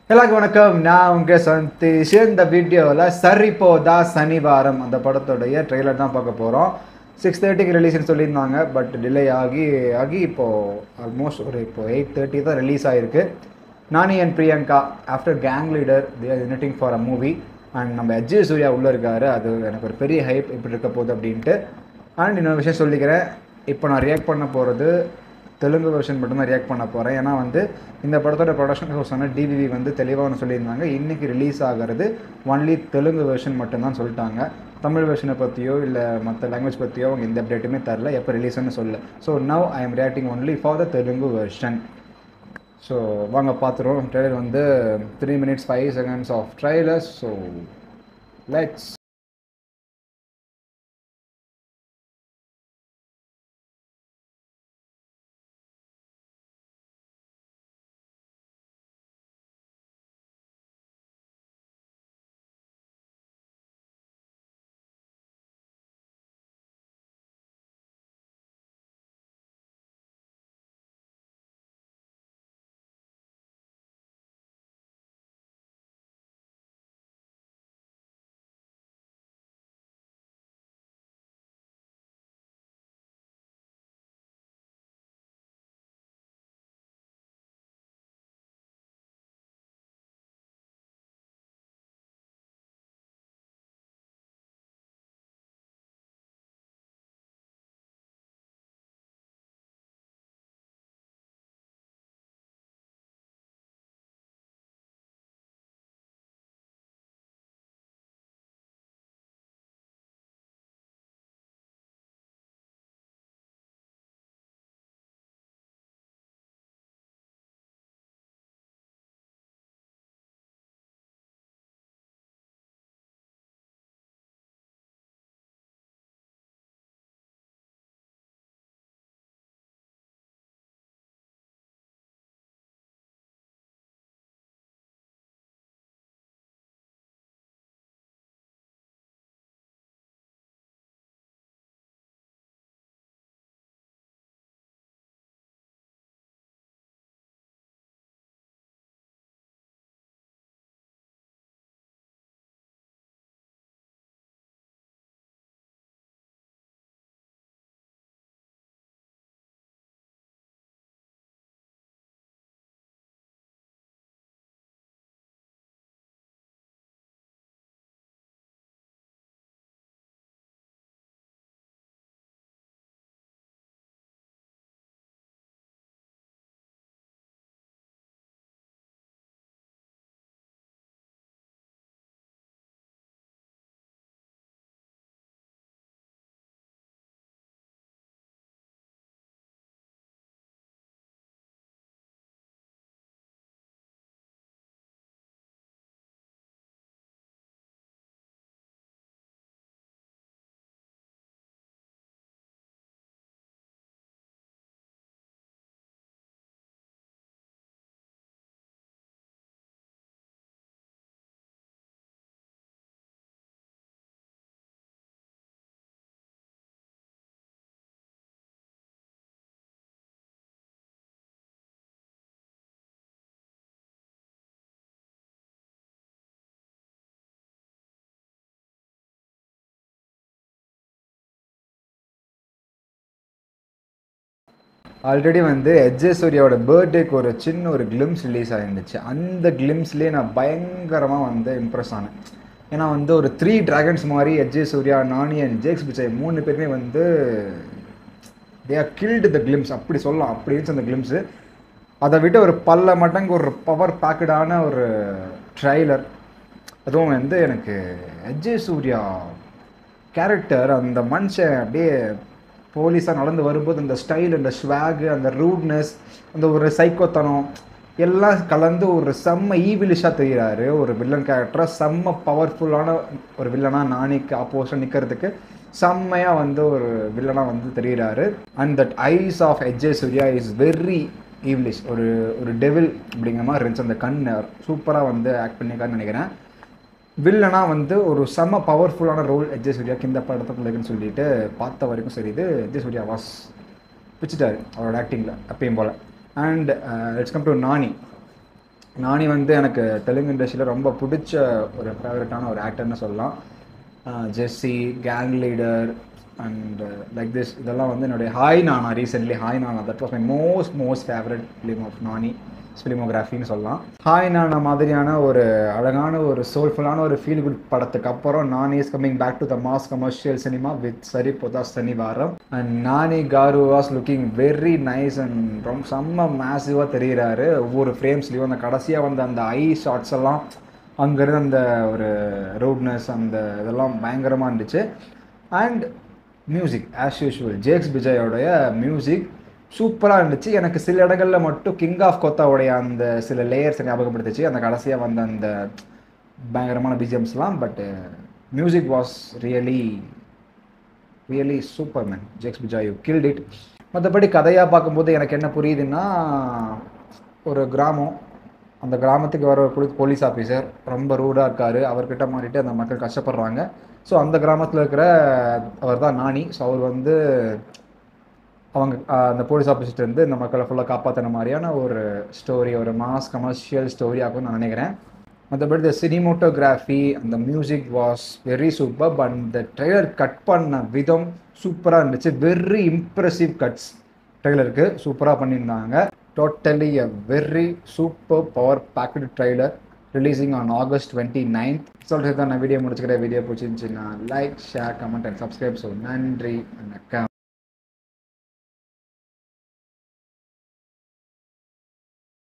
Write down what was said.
எல்லாருக்கும் வணக்கம். நான் உங்க சந்தீஷ். இந்த வீடியோவில் சரிப்போதா சனிவாரம் அந்த படத்தோடைய ட்ரெய்லர் தான் பார்க்க போகிறோம். 6:30க்கு ரிலீஸ்னு சொல்லியிருந்தாங்க. பட் டிலே ஆகி ஆகி இப்போது ஆல்மோஸ்ட் இப்போ 8:30 தான் ரிலீஸ் ஆகிருக்கு. Nani and Priyanka after Gang Leader they are uniting for a movie. And நம்ம எஜ்ஜே சூர்யா உள்ளே இருக்காரு. அது எனக்கு ஒரு பெரிய ஹைப் எப்படி இருக்க போகுது அப்படின்ட்டு. அண்ட் இன்னொரு விஷயம் சொல்லிக்கிறேன். இப்போ நான் ரியாக்ட் பண்ண போகிறது தெலுங்கு வெர்ஷன் மட்டும்தான் ரியாக்ட் பண்ண போகிறேன். ஏன்னா இந்த படத்தோட ப்ரொடக்ஷன் ஹவுஸான டிவிவி தெளிவாக சொல்லியிருந்தாங்க. இன்றைக்கி ரிலீஸ் ஆகிறது ஒன்லி தெலுங்கு வெர்ஷன் மட்டும்தான் சொல்லிட்டாங்க. தமிழ் வெர்ஷனை பற்றியோ இல்லை மற்ற லாங்குவேஜ் பற்றியோ அவங்க எந்த அப்டேட்டுமே தரல. எப்போ ரிலீஸ்னு சொல்லல. So now I am reacting only for the Telugu version. So வாங்க பார்த்துருவோம். Trailer 3 minutes 5 seconds of trailer. So let's already SJ சூர்யாவோட பர்த்டேக்கு ஒரு சின்ன ஒரு கிளிம்ஸ் ரிலீஸ் ஆகிருந்துச்சு. அந்த கிளிம்ஸ்லேயே நான் பயங்கரமாக இம்ப்ரெஸ் ஆனேன். ஏன்னா ஒரு 3 டிராகன்ஸ் மாதிரி எஜ்ஜே சூர்யா, நானி அண்ட் ஜேக்ஸ் பிச்சை 3 பேருமே they are guild the glimpse அப்படி சொல்லலாம். அப்படி இருந்துச்சு அந்த கிளிம்ஸு. அதை விட ஒரு பல மடங்கு ஒரு பவர் பேக்கடான ஒரு ட்ரைலர். அதுவும் எனக்கு எஜ்ஜே சூர்யா கேரக்டர், அந்த மனுஷன் அப்படியே போலீஸாக நடந்து வரும்போது அந்த ஸ்டைல், அந்த ஸ்வாகு, அந்த ரூட்னஸ், அந்த ஒரு சைக்கோத்தனம் எல்லாம் கலந்து ஒரு செம்ம ஈவிலிஷாக தெரிகிறாரு. ஒரு வில்லன் கேரக்டராக செம்ம பவர்ஃபுல்லான ஒரு வில்லனாக நானிக்கு ஆப்போசிட் நிற்கிறதுக்கு செம்மையாக ஒரு வில்லனாக தெரிகிறாரு. And that eyes of SJ Suryah is very evilish. ஒரு டெவில் அப்படிங்கிற மாதிரி இருந்துச்சு. அந்த கண் சூப்பராக ஆக்ட் பண்ணியிருக்காருன்னு நினைக்கிறேன். வில்லனா ஒரு செம்ம பவர்ஃபுல்லான ரோல் எஜ்ஜே சூர்யாவுக்கு இந்த படத்துக்குள்ளேன்னு சொல்லிட்டு பார்த்த வரைக்கும் சரி, இது எஜ்ஜே சூர்யா வாஸ் பிடிச்சிட்டாரு அவரோட ஆக்டிங்கில் அப்பயும் போல். அண்ட் லெட்ஸ் கம் டு நானி. நானி வந்து எனக்கு தெலுங்கு இண்டஸ்ட்ரியில் ரொம்ப பிடிச்ச ஒரு ஃபேவரட்டான ஒரு ஆக்டர்னு சொல்லலாம். ஜெஸ்ஸி, Gang Leader and like this இதெல்லாம் வந்து என்னுடைய Hi Nanna recently Hi Nanna that was my most favourite film of Nani ஃபிலிமோகிராஃபின்னு சொல்லலாம். ஹாய் நானா மாதிரியான ஒரு அழகான ஒரு சோல்ஃபுல்லான ஒரு ஃபீல் குட் படத்துக்கு அப்புறம் Nani is coming back to the mass commercial cinema with Saripodhaa Sanivaaram. And Nani garu was looking very nice and ரொம்ப செம்ம மேசிவாக தெரிகிறாரு ஒவ்வொரு ஃப்ரேம்ஸ்லேயும். அந்த கடைசியாக வந்த அந்த ஐ ஷாட்ஸ் எல்லாம் அங்கேருந்து அந்த ஒரு ரூட்னஸ் அந்த இதெல்லாம் பயங்கரமாக இருந்துச்சு. And music as usual Jakes விஜயோடைய மியூசிக் சூப்பராக இருந்துச்சு. எனக்கு சில இடங்களில் மட்டும் கிங் ஆஃப் கொத்தாவுடைய அந்த சில லேயர்ஸ் ஞாபகப்படுத்துச்சு அந்த கடைசியாக வந்த அந்த பயங்கரமான பிஜிஎம்ஸ்லாம். But music was really super man. Jakes Bejoy you killed it. மற்றபடி கதையாக பார்க்கும்போது எனக்கு என்ன புரியுதுன்னா, ஒரு கிராமம், அந்த கிராமத்துக்கு வர ஒரு போலீஸ் ஆஃபீஸர் ரொம்ப ரூடாக இருக்கார், அவர்கிட்ட மாறிட்டு அந்த மக்கள் கஷ்டப்படுறாங்க. ஸோ அந்த கிராமத்தில் இருக்கிற அவர் தான் நானி. ஸோ அவர் வந்து அவங்க அந்த போலீஸ் ஆஃபீஸர்லேருந்து இந்த மக்களை ஃபுல்லாக காப்பாற்றின மாதிரியான ஒரு ஸ்டோரி, ஒரு மாஸ் கமர்ஷியல் ஸ்டோரி ஆகும்னு நான் நினைக்கிறேன். மற்றபடி இந்த சினிமோட்டோகிராஃபி அந்த music was very super. But இந்த ட்ரெய்லர் கட் பண்ண விதம் சூப்பராக இருந்துச்சு. வெரி இம்ப்ரெசிவ் கட்ஸ் ட்ரெய்லருக்கு சூப்பராக பண்ணியிருந்தாங்க. Totally a very super power packed trailer releasing on August 29th. சொல்லிட்டு தான் நான் வீடியோ முடிச்சுக்கிறேன். வீடியோ பிடிச்சிருந்துச்சுன்னா like, share, comment and subscribe. So நன்றி, வணக்கம்.